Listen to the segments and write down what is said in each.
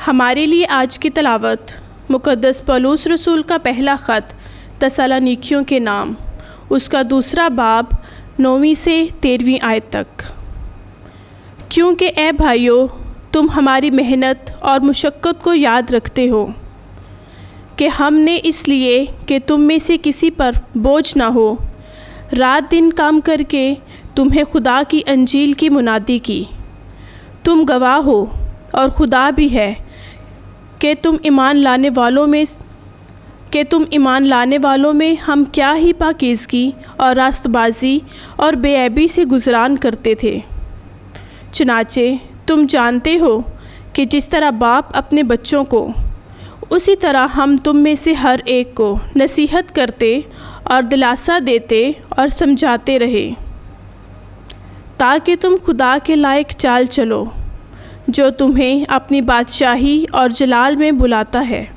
हमारे लिए आज की तलावत मुक़द्दस पौलुस रसूल का पहला ख़त तसलानिकियों के नाम, उसका दूसरा बाब 9वीं से 13वीं आयत तक। क्योंकि ए भाइयों, तुम हमारी मेहनत और मुशक्क़त को याद रखते हो कि हमने इसलिए कि तुम में से किसी पर बोझ ना हो, रात दिन काम करके तुम्हें खुदा की अंजील की मुनादी की। तुम गवाह हो और खुदा भी है कि तुम ईमान लाने वालों में हम क्या ही पाकीज़गी और रास्तबाजी और बेऐबी से गुज़रान करते थे। चुनाचे तुम जानते हो कि जिस तरह बाप अपने बच्चों को, उसी तरह हम तुम में से हर एक को नसीहत करते और दिलासा देते और समझाते रहे, ताकि तुम खुदा के लायक चाल चलो जो तुम्हें अपनी बादशाही और जलाल में बुलाता है।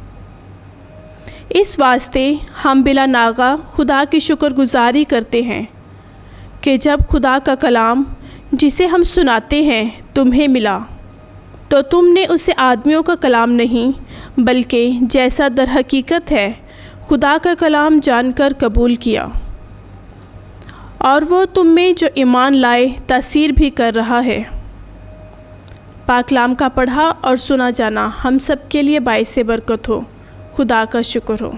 इस वास्ते हम बिला नागा खुदा की शुक्रगुजारी करते हैं कि जब खुदा का कलाम जिसे हम सुनाते हैं तुम्हें मिला, तो तुमने उसे आदमियों का कलाम नहीं बल्कि जैसा दर हकीकत है खुदा का कलाम जानकर कबूल किया, और वो तुम में जो ईमान लाए तासीर भी कर रहा है। पाकलाम का पढ़ा और सुना जाना हम सब के लिए बाइसे बरकत हो। खुदा का शुक्र हो।